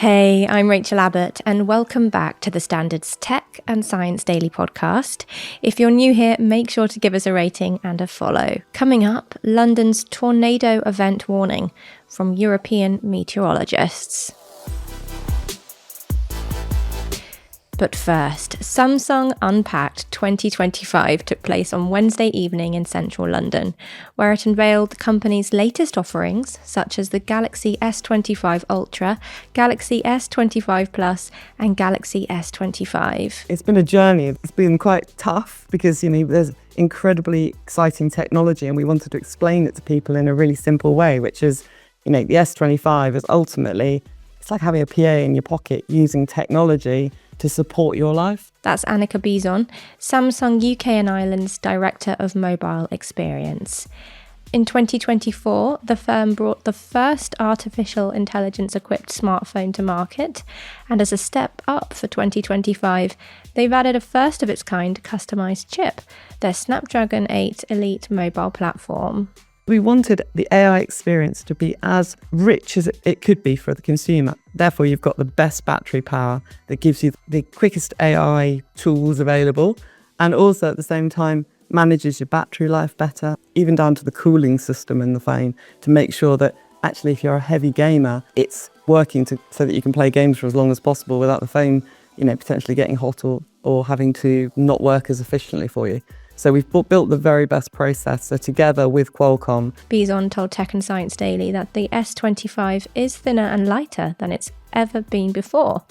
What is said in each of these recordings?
Hey, I'm Rachel Abbott, and welcome back to the Standard's Tech and Science Daily podcast. If you're new here, make sure to give us a rating and a follow. Coming up, London's tornado event warning from European meteorologists. But first, Samsung Unpacked 2025 took place on Wednesday evening in central London, where it unveiled the company's latest offerings, such as the Galaxy S25 Ultra, Galaxy S25 Plus, and Galaxy S25. It's been a journey. It's been quite tough because, there's incredibly exciting technology and we wanted to explain it to people in a really simple way, which is, the S25 is ultimately, it's like having a PA in your pocket using technology to support your life. That's Annika Bizon, Samsung UK and Ireland's Director of Mobile Experience. In 2024, the firm brought the first artificial intelligence-equipped smartphone to market, and as a step up for 2025, they've added a first-of-its-kind customised chip, their Snapdragon 8 Elite mobile platform. We wanted the AI experience to be as rich as it could be for the consumer. Therefore, you've got the best battery power that gives you the quickest AI tools available, and also at the same time manages your battery life better, even down to the cooling system in the phone, to make sure that actually if you're a heavy gamer, it's working so that you can play games for as long as possible without the phone, potentially getting hot or having to not work as efficiently for you. So we've built the very best processor together with Qualcomm. Bizon told Tech and Science Daily that the S25 is thinner and lighter than it's ever been before,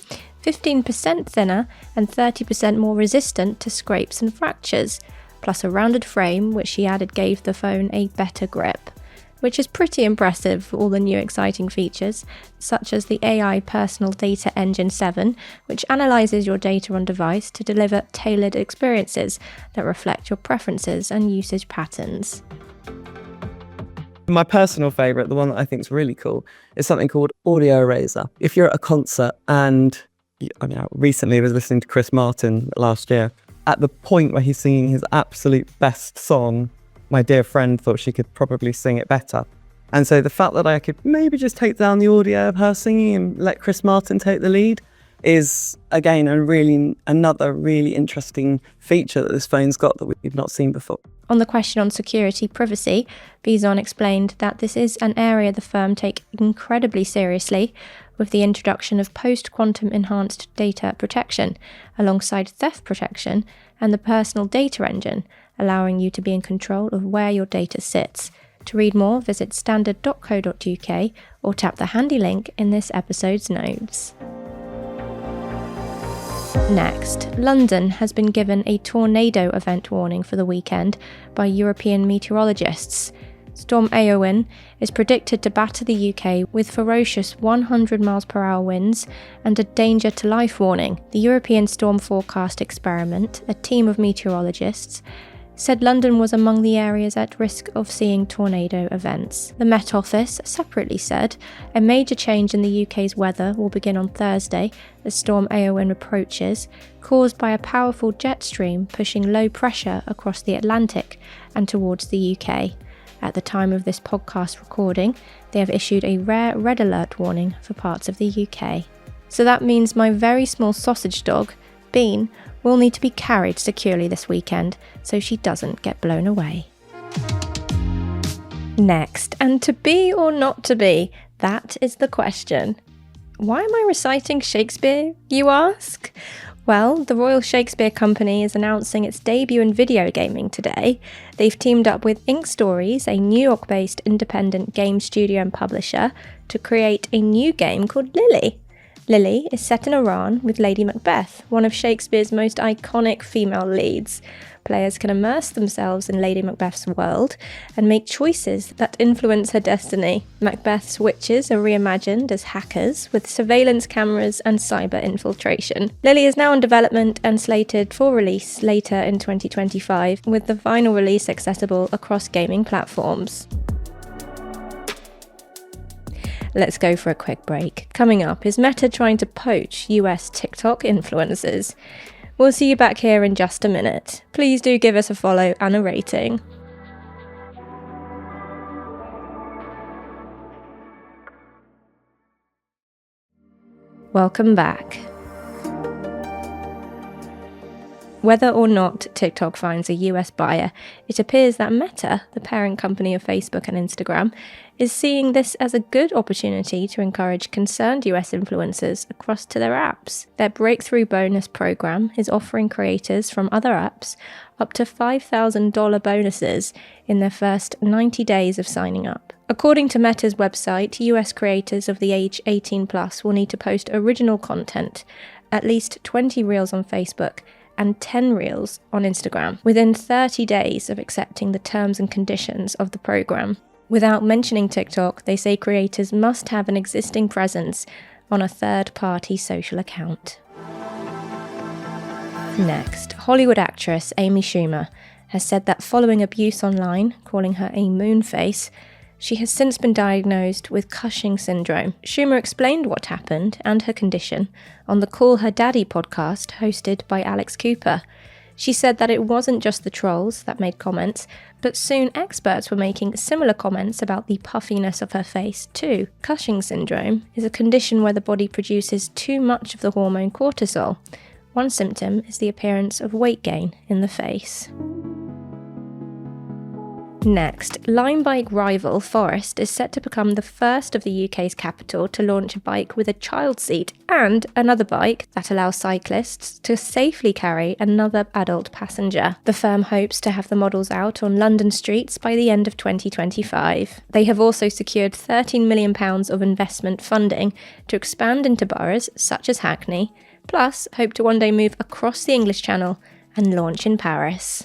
15% thinner and 30% more resistant to scrapes and fractures, plus a rounded frame which she added gave the phone a better grip, which is pretty impressive for all the new exciting features, such as the AI Personal Data Engine 7, which analyses your data on device to deliver tailored experiences that reflect your preferences and usage patterns. My personal favourite, the one that I think is really cool, is something called Audio Eraser. If you're at a concert and, recently I was listening to Chris Martin last year, at the point where he's singing his absolute best song, my dear friend thought she could probably sing it better. And so the fact that I could maybe just take down the audio of her singing and let Chris Martin take the lead is, again, another really interesting feature that this phone's got that we've not seen before. On the question on security privacy, Bizon explained that this is an area the firm take incredibly seriously, with the introduction of post-quantum enhanced data protection, alongside theft protection and the personal data engine, allowing you to be in control of where your data sits. To read more, visit standard.co.uk or tap the handy link in this episode's notes. Next, London has been given a tornado event warning for the weekend by European meteorologists. Storm Eowyn is predicted to batter the UK with ferocious 100 mph winds and a danger to life warning. The European Storm Forecast Experiment, a team of meteorologists, said London was among the areas at risk of seeing tornado events. The Met Office separately said a major change in the UK's weather will begin on Thursday as Storm Eowyn approaches, caused by a powerful jet stream pushing low pressure across the Atlantic and towards the UK. At the time of this podcast recording, they have issued a rare red alert warning for parts of the UK. So that means my very small sausage dog, Bean, will need to be carried securely this weekend so she doesn't get blown away. Next, and to be or not to be, that is the question. Why am I reciting Shakespeare, you ask? Well, the Royal Shakespeare Company is announcing its debut in video gaming today. They've teamed up with Ink Stories, a New York-based independent game studio and publisher, to create a new game called Lili. Lili is set in Iran with Lady Macbeth, one of Shakespeare's most iconic female leads. Players can immerse themselves in Lady Macbeth's world and make choices that influence her destiny. Macbeth's witches are reimagined as hackers with surveillance cameras and cyber infiltration. Lili is now in development and slated for release later in 2025, with the final release accessible across gaming platforms. Let's go for a quick break. Coming up, is Meta trying to poach US TikTok influencers? We'll see you back here in just a minute. Please do give us a follow and a rating. Welcome back. Whether or not TikTok finds a US buyer, it appears that Meta, the parent company of Facebook and Instagram, is seeing this as a good opportunity to encourage concerned US influencers across to their apps. Their Breakthrough Bonus program is offering creators from other apps up to $5,000 bonuses in their first 90 days of signing up. According to Meta's website, US creators of the age 18 plus will need to post original content, at least 20 reels on Facebook, and 10 reels on Instagram within 30 days of accepting the terms and conditions of the program. Without mentioning TikTok, they say creators must have an existing presence on a third-party social account. Next, Hollywood actress Amy Schumer has said that following abuse online, calling her a moon face, she has since been diagnosed with Cushing syndrome. Schumer explained what happened and her condition on the Call Her Daddy podcast hosted by Alex Cooper. She said that it wasn't just the trolls that made comments, but soon experts were making similar comments about the puffiness of her face too. Cushing syndrome is a condition where the body produces too much of the hormone cortisol. One symptom is the appearance of weight gain in the face. Next, Lime bike rival Forest is set to become the first of the UK's capital to launch a bike with a child seat and another bike that allows cyclists to safely carry another adult passenger. The firm hopes to have the models out on London streets by the end of 2025. They have also secured £13 million of investment funding to expand into boroughs such as Hackney, plus hope to one day move across the English Channel and launch in Paris.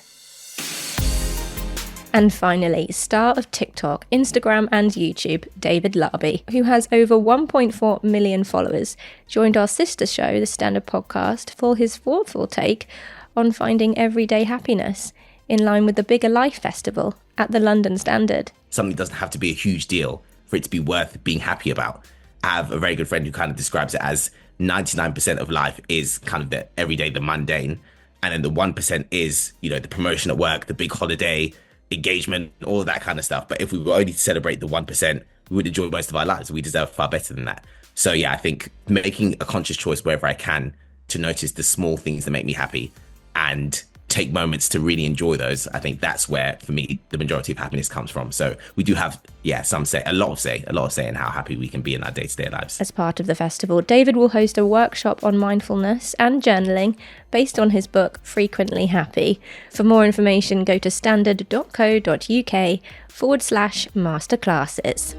And finally, star of TikTok, Instagram and YouTube, David Larby, who has over 1.4 million followers, joined our sister show, the Stand Up Podcast, for his thoughtful take on finding everyday happiness in line with the Bigger Life Festival at the London Standard. Something doesn't have to be a huge deal for it to be worth being happy about. I have a very good friend who kind of describes it as 99% of life is kind of the everyday, the mundane. And then the 1% is, the promotion at work, the big holiday, engagement, all of that kind of stuff. But if we were only to celebrate the 1%, we would enjoy most of our lives. We deserve far better than that. So yeah, I think making a conscious choice wherever I can to notice the small things that make me happy and take moments to really enjoy those. I think that's where, for me, the majority of happiness comes from. So we do have, a lot of say in how happy we can be in our day-to-day lives. As part of the festival, David will host a workshop on mindfulness and journaling based on his book, Frequently Happy. For more information, go to standard.co.uk/masterclasses.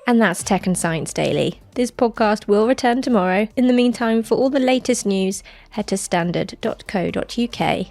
And that's Tech and Science Daily. This podcast will return tomorrow. In the meantime, for all the latest news, head to standard.co.uk.